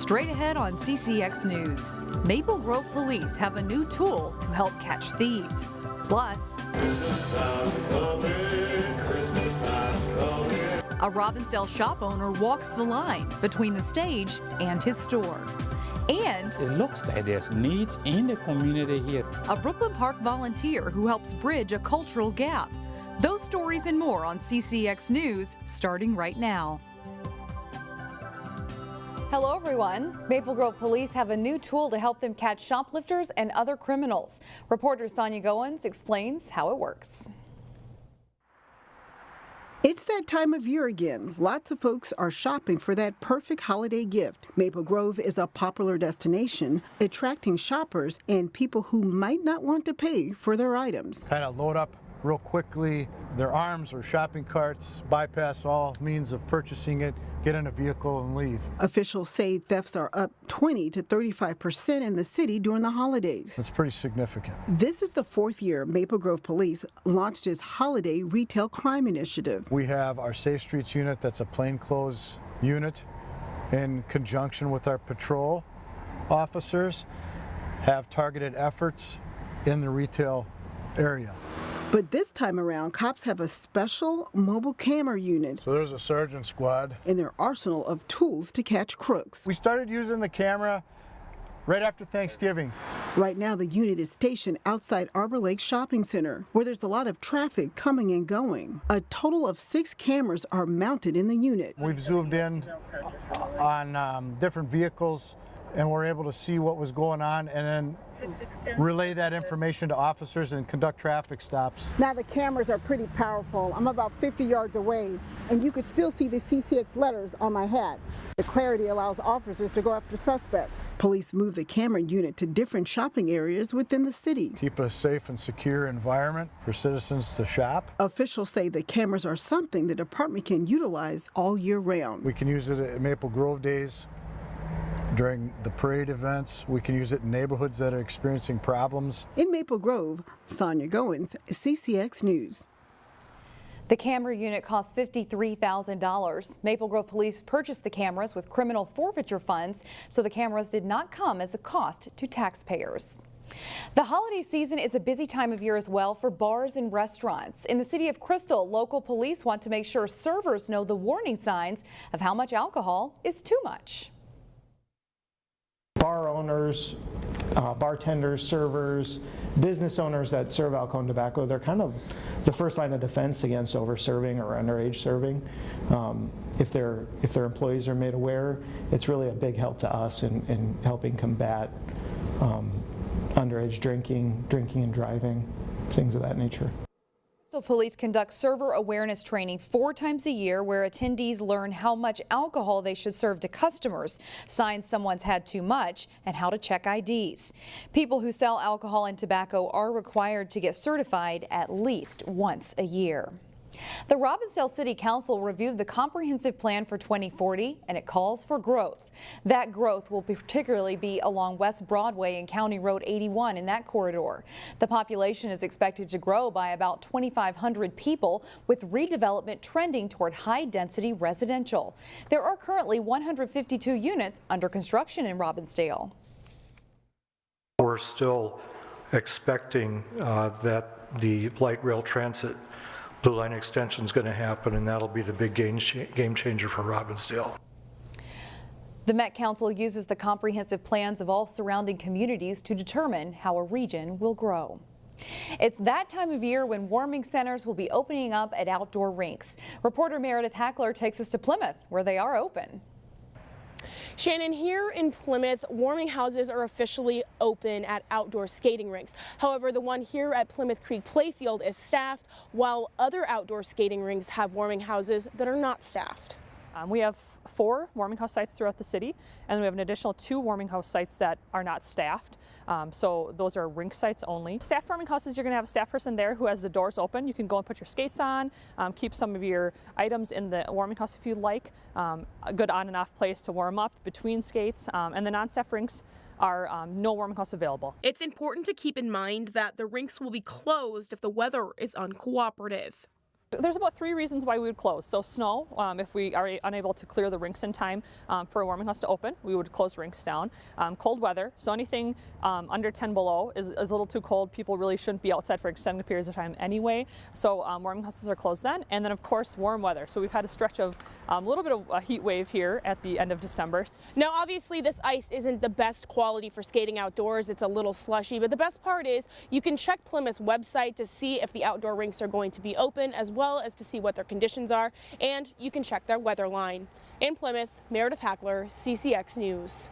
Straight ahead on CCX News, Maple Grove Police have a new tool to help catch thieves. Plus, Christmas time's coming, Christmas time's coming. A Robbinsdale shop owner walks the line between the stage and his store. And it looks like there's needs in the community here. A Brooklyn Park volunteer who helps bridge a cultural gap. Those stories and more on CCX News starting right now. Hello everyone. Maple Grove Police have a new tool to help them catch shoplifters and other criminals. Reporter Sonia Goins explains how it works. It's that time of year again. Lots of folks are shopping for that perfect holiday gift. Maple Grove is a popular destination, attracting shoppers and people who might not want to pay for their items. Kind of load up real quickly their arms or shopping carts, bypass all means of purchasing it, get in a vehicle and leave. Officials say thefts are up 20 to 35% in the city during the holidays. It's pretty significant. This is the fourth year Maple Grove Police launched its holiday retail crime initiative. We have our Safe Streets unit, that's a plainclothes unit, in conjunction with our patrol officers, have targeted efforts in the retail area. But this time around, cops have a special mobile camera unit. So there's a sergeant squad. In their arsenal of tools to catch crooks. We started using the camera right after Thanksgiving. Right now, the unit is stationed outside Arbor Lake Shopping Center, where there's a lot of traffic coming and going. A total of 6 cameras are mounted in the unit. We've zoomed in on different vehicles, and we're able to see what was going on and then relay that information to officers and conduct traffic stops. Now the cameras are pretty powerful. I'm about 50 yards away and you can still see the CCX letters on my hat. The clarity allows officers to go after suspects. Police move the camera unit to different shopping areas within the city. Keep a safe and secure environment for citizens to shop. Officials say the cameras are something the department can utilize all year round. We can use it at Maple Grove Days, during the parade events. We can use it in neighborhoods that are experiencing problems. In Maple Grove, Sonia Goins, CCX News. The camera unit cost $53,000. Maple Grove Police purchased the cameras with criminal forfeiture funds, so the cameras did not come as a cost to taxpayers. The holiday season is a busy time of year as well for bars and restaurants. In the city of Crystal, local police want to make sure servers know the warning signs of how much alcohol is too much. Bar owners, bartenders, servers, business owners that serve alcohol and tobacco, they're kind of the first line of defense against over-serving or underage serving. If their employees are made aware, it's really a big help to us in helping combat underage drinking and driving, things of that nature. Police conduct server awareness training 4 times a year where attendees learn how much alcohol they should serve to customers, signs someone's had too much, and how to check IDs. People who sell alcohol and tobacco are required to get certified at least once a year. The Robbinsdale City Council reviewed the comprehensive plan for 2040, and it calls for growth. That growth will particularly be along West Broadway and County Road 81 in that corridor. The population is expected to grow by about 2,500 people, with redevelopment trending toward high-density residential. There are currently 152 units under construction in Robbinsdale. We're still expecting that the light rail transit Blue Line extension is going to happen, and that'll be the big game changer for Robbinsdale. The Met Council uses the comprehensive plans of all surrounding communities to determine how a region will grow. It's that time of year when warming centers will be opening up at outdoor rinks. Reporter Meredith Hackler takes us to Plymouth, where they are open. Shannon, here in Plymouth, warming houses are officially open at outdoor skating rinks. However, the one here at Plymouth Creek Playfield is staffed, while other outdoor skating rinks have warming houses that are not staffed. We have 4 warming house sites throughout the city, and we have an additional 2 warming house sites that are not staffed. So those are rink sites only. Staffed warming houses, you're going to have a staff person there who has the doors open. You can go and put your skates on, keep some of your items in the warming house if you'd like. A good on and off place to warm up between skates, and the non-staff rinks are no warming house available. It's important to keep in mind that the rinks will be closed if the weather is uncooperative. There's about 3 reasons why we would close. So snow, if we are unable to clear the rinks in time for a warming house to open, we would close rinks down. Cold weather, so anything under 10 below is a little too cold. People really shouldn't be outside for extended periods of time anyway. So warming houses are closed then. And then of course warm weather. So we've had a stretch of a little bit of a heat wave here at the end of December. Now obviously this ice isn't the best quality for skating outdoors. It's a little slushy, but the best part is you can check Plymouth's website to see if the outdoor rinks are going to be open, as well as to see what their conditions are, and you can check their weather line. In Plymouth, Meredith Hackler, CCX News.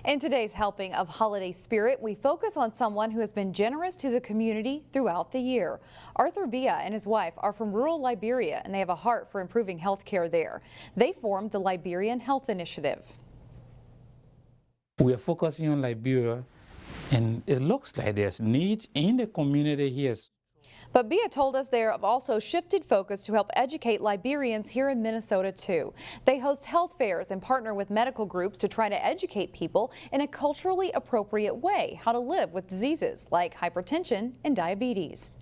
In today's helping of holiday spirit, we focus on someone who has been generous to the community throughout the year. Arthur Biah and his wife are from rural Liberia, and they have a heart for improving health care there. They formed the Liberian Health Initiative. We are focusing on Liberia, and it looks like there's needs in the community here. But Biah told us they have also shifted focus to help educate Liberians here in Minnesota too. They host health fairs and partner with medical groups to try to educate people in a culturally appropriate way how to live with diseases like hypertension and diabetes.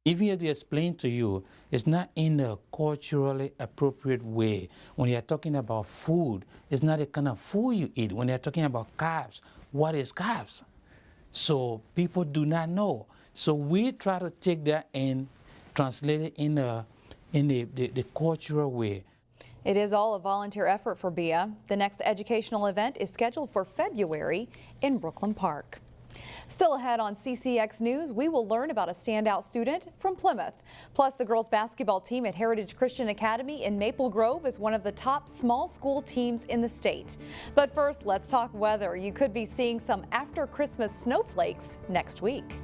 If you have to explain to you, it's not in a culturally appropriate way. When you're talking about food, it's not the kind of food you eat. When you're talking about carbs, what is carbs? So people do not know. So we try to take that and translate it in the cultural way. It is all a volunteer effort for Biah. The next educational event is scheduled for February in Brooklyn Park. Still ahead on CCX News, we will learn about a standout student from Plymouth. Plus, the girls basketball team at Heritage Christian Academy in Maple Grove is one of the top small school teams in the state. But first, let's talk weather. You could be seeing some after Christmas snowflakes next week.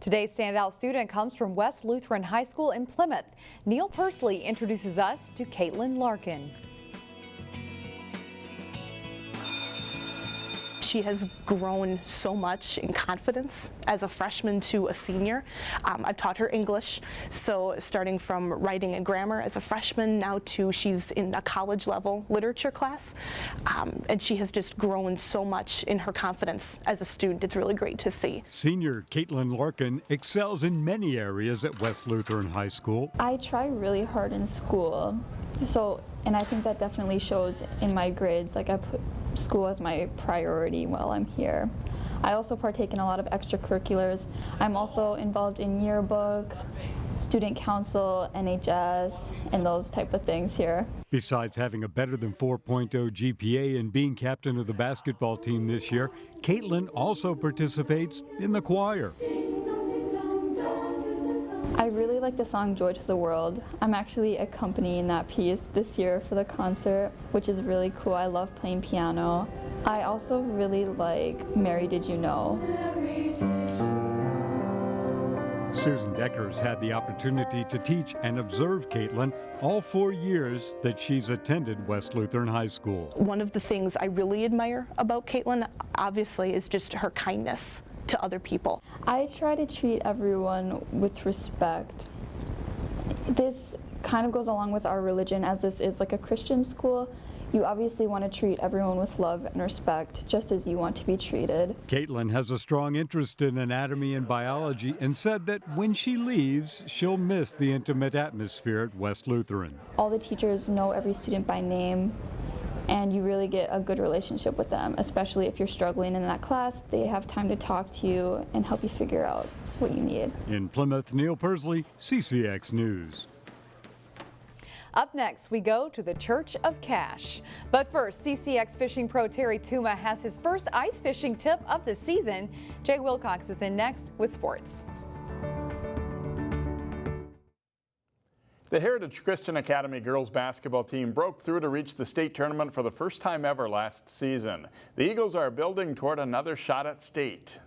Today's standout student comes from West Lutheran High School in Plymouth. Neil Persley introduces us to Caitlin Larkin. She has grown so much in confidence as a freshman to a senior. I've taught her English, so starting from writing and grammar as a freshman now to she's in a college level literature class, and she has just grown so much in her confidence as a student. It's really great to see. Senior Caitlin Larkin excels in many areas at West Lutheran High School. I try really hard in school, and I think that definitely shows in my grades. Like I put school as my priority while I'm here. I also partake in a lot of extracurriculars. I'm also involved in yearbook, student council, NHS, and those type of things here. Besides having a better than 4.0 GPA and being captain of the basketball team this year, Caitlin also participates in the choir. I really like the song Joy to the World. I'm actually accompanying that piece this year for the concert, which is really cool. I love playing piano. I also really like Mary Did You Know. Susan Decker's had the opportunity to teach and observe Caitlin all 4 years that she's attended West Lutheran High School. One of the things I really admire about Caitlin, obviously, is just her kindness to other people. I try to treat everyone with respect. This kind of goes along with our religion, as this is like a Christian school. You obviously want to treat everyone with love and respect, just as you want to be treated. Caitlin has a strong interest in anatomy and biology and said that when she leaves, she'll miss the intimate atmosphere at West Lutheran. All the teachers know every student by name, and you really get a good relationship with them, especially if you're struggling in that class. They have time to talk to you and help you figure out what you need. In Plymouth, Neil Persley, CCX News. Up next, we go to the Church of Cash. But first, CCX fishing pro Terry Tuma has his first ice fishing tip of the season. Jay Wilcox is in next with sports. The Heritage Christian Academy girls basketball team broke through to reach the state tournament for the first time ever last season. The Eagles are building toward another shot at state.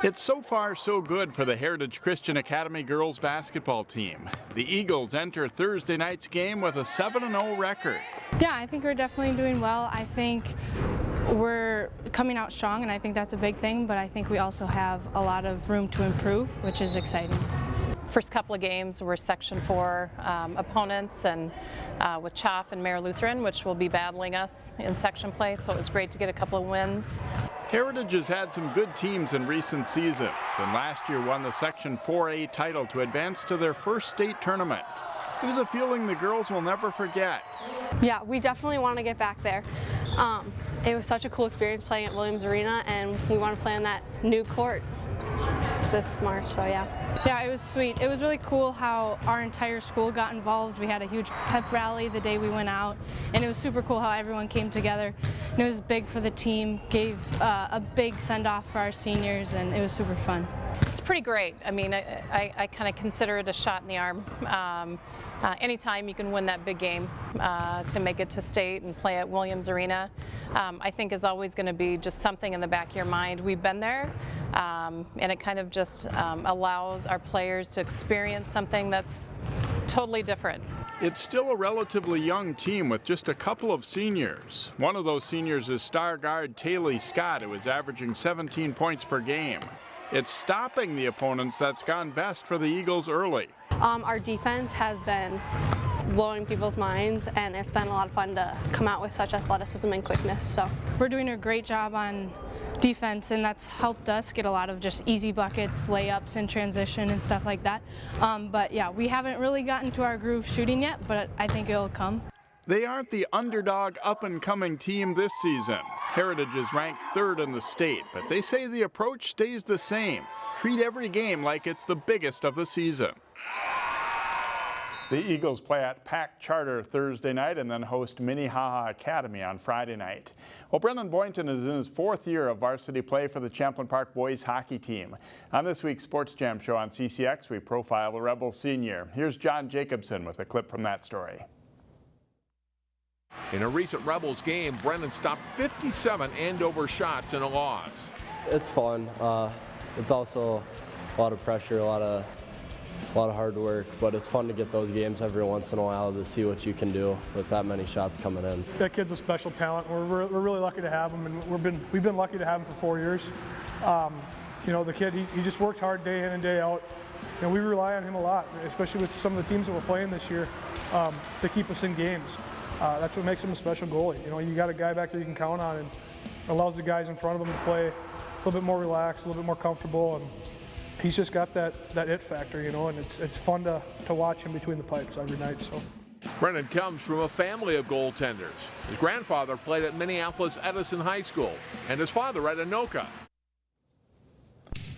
It's so far so good for the Heritage Christian Academy girls basketball team. The Eagles enter Thursday night's game with a 7-0 record. Yeah, I think we're definitely doing well. I think we're coming out strong, and I think that's a big thing, but I think we also have a lot of room to improve, which is exciting. First couple of games were Section 4 opponents, and with Choff and Mare Lutheran, which will be battling us in section play, so it was great to get a couple of wins. Heritage has had some good teams in recent seasons, and last year won the Section 4A title to advance to their first state tournament. It is a feeling the girls will never forget. Yeah, we definitely want to get back there. It was such a cool experience playing at Williams Arena, and we want to play on that new court this March, so yeah. Yeah, it was sweet. It was really cool how our entire school got involved. We had a huge pep rally the day we went out, and it was super cool how everyone came together. And it was big for the team, gave a big send-off for our seniors, and it was super fun. It's pretty great. I mean, I kind of consider it a shot in the arm. Anytime you can win that big game to make it to state and play at Williams Arena, I think is always going to be just something in the back of your mind. We've been there, and it kind of just allows our players to experience something that's totally different. It's still a relatively young team with just a couple of seniors. One of those seniors is star guard TAYLIE Scott, who is averaging 17 points per game. It's stopping the opponents that's gone best for the Eagles early. Our defense has been blowing people's minds, and it's been a lot of fun to come out with such athleticism and quickness. So we're doing a great job on defense, and that's helped us get a lot of just easy buckets, layups in transition and stuff like that. But yeah, we haven't really gotten to our groove shooting yet, but I think it'll come. They aren't the underdog up-and-coming team this season. Heritage is ranked 3rd in the state, but they say the approach stays the same. Treat every game like it's the biggest of the season. The Eagles play at Pack Charter Thursday night and then host Minnehaha Academy on Friday night. Well, Brennan Boynton is in his 4th year of varsity play for the Champlin Park boys hockey team. On this week's Sports Jam show on CCX, we profile the Rebels senior. Here's John Jacobson with a clip from that story. In a recent Rebels game, Brennan stopped 57 Andover shots in a loss. It's fun. It's also a lot of pressure, a lot of hard work, but it's fun to get those games every once in a while to see what you can do with that many shots coming in. That kid's a special talent. We're really lucky to have him, and we've been lucky to have him for 4 years. You know, the kid, he just works hard day in and day out. You know, we rely on him a lot, especially with some of the teams that we're playing this year, to keep us in games. That's what makes him a special goalie. You know, you got a guy back there you can count on, and allows the guys in front of him to play a little bit more relaxed, a little bit more comfortable, and he's just got that it factor, you know, and it's fun to watch him between the pipes every night. So. Brennan comes from a family of goaltenders. His grandfather played at Minneapolis Edison High School, and his father at Anoka.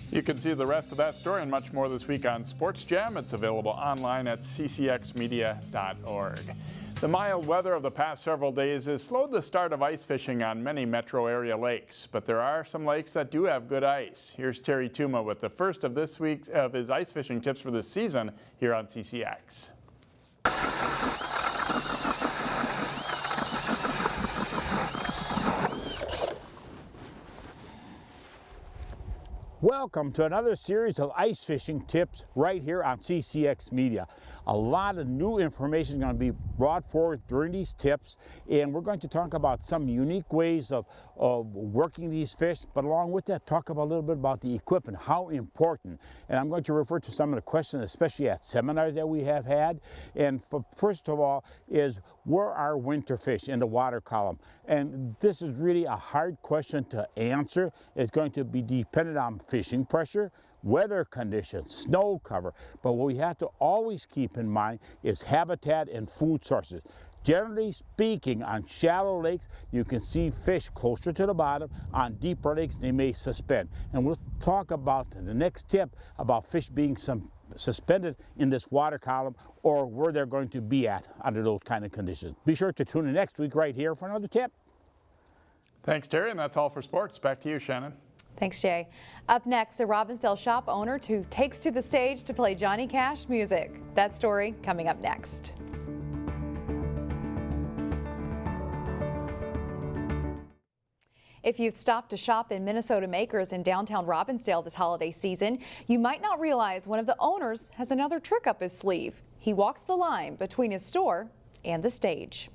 You can see the rest of that story and much more this week on Sports Jam. It's available online at ccxmedia.org. The mild weather of the past several days has slowed the start of ice fishing on many metro area lakes, but there are some lakes that do have good ice. Here's Terry Tuma with the first of this week's of his ice fishing tips for this season here on CCX. Welcome to another series of ice fishing tips right here on CCX Media. A lot of new information is going to be brought forward during these tips, and we're going to talk about some unique ways of working these fish, but along with that, talk about a little bit about the equipment, how important. And I'm going to refer to some of the questions, especially at seminars that we have had. And first of all is, where are winter fish in the water column? And this is really a hard question to answer. It's going to be dependent on fishing pressure, weather conditions, snow cover. But what we have to always keep in mind is habitat and food sources. Generally speaking, on shallow lakes, you can see fish closer to the bottom. On deeper lakes, they may suspend. And we'll talk about the next tip about fish being suspended in this water column, or where they're going to be at under those kind of conditions. Be sure to tune in next week right here for another tip. Thanks, Terry, and that's all for sports. Back to you, Shannon. Thanks, Jay. Up next, a Robbinsdale shop owner who takes to the stage to play Johnny Cash music. That story coming up next. If you've stopped to shop in Minnesota Makers in downtown Robbinsdale this holiday season, you might not realize one of the owners has another trick up his sleeve. He walks the line between his store and the stage.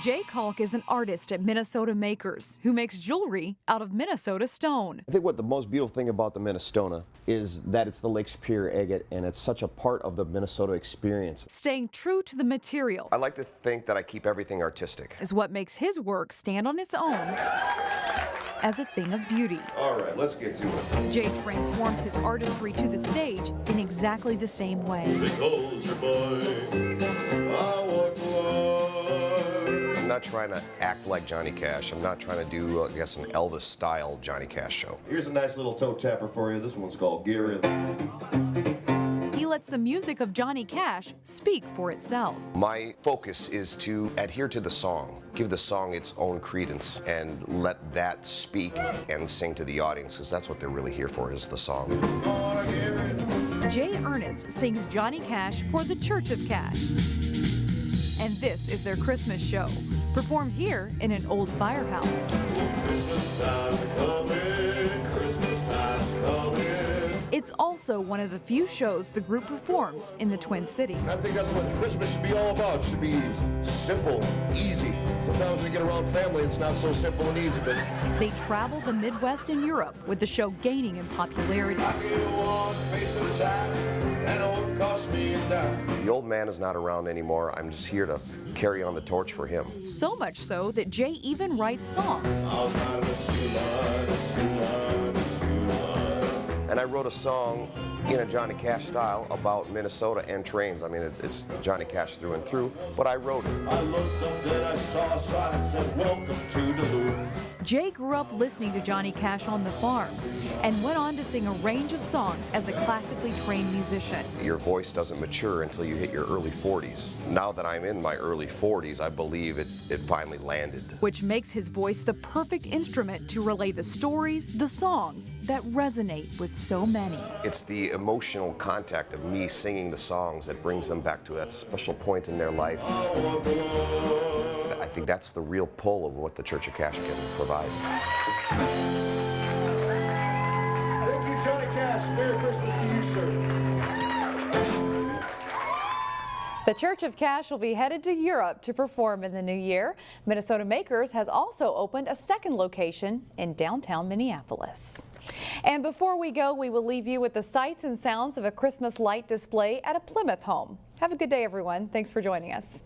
Jay Kalk is an artist at Minnesota Makers who makes jewelry out of Minnesota stone. I think what the most beautiful thing about the Minnesota is that it's the Lake Superior agate, and it's such a part of the Minnesota experience. Staying true to the material I like to think that I keep everything artistic. is what makes his work stand on its own as a thing of beauty. All right, let's get to it. Jay transforms his artistry to the stage in exactly the same way. I'm not trying to act like Johnny Cash. I'm not trying to do, I guess, an Elvis-style Johnny Cash show. Here's a nice little toe tapper for you. This one's called Gary. He lets the music of Johnny Cash speak for itself. My focus is to adhere to the song, give the song its own credence, and let that speak and sing to the audience, because that's what they're really here for, is the song. Jay Ernest sings Johnny Cash for the Church of Cash. And this is their Christmas show, performed here in an old firehouse. Christmas time's coming, Christmas time's coming. It's also one of the few shows the group performs in the Twin Cities. I think that's what Christmas should be all about. It should be simple, easy. Sometimes when you get around family, it's not so simple and easy, but They travel the Midwest and Europe, with the show gaining in popularity. the old man is not around anymore. I'm just here to carry on the torch for him. So much so that Jay even writes songs. And I wrote a song in a Johnny Cash style about Minnesota and trains. I mean, it's Johnny Cash through and through, but I wrote it. I looked up, then I saw a sign that said, "Welcome to Duluth." Jay grew up listening to Johnny Cash on the farm and went on to sing a range of songs as a classically trained musician. Your voice doesn't mature until you hit your early 40s. Now that I'm in my early 40s, I believe it finally landed. Which makes his voice the perfect instrument to relay the stories, the songs that resonate with so many. It's the emotional contact of me singing the songs that brings them back to that special point in their life. I think that's the real pull of what the Church of Cash can provide. Thank you, Johnny Cash. Merry Christmas to you, sir. The Church of Cash will be headed to Europe to perform in the new year. Minnesota Makers has also opened a second location in downtown Minneapolis. And before we go, we will leave you with the sights and sounds of a Christmas light display at a Plymouth home. Have a good day, everyone. Thanks for joining us.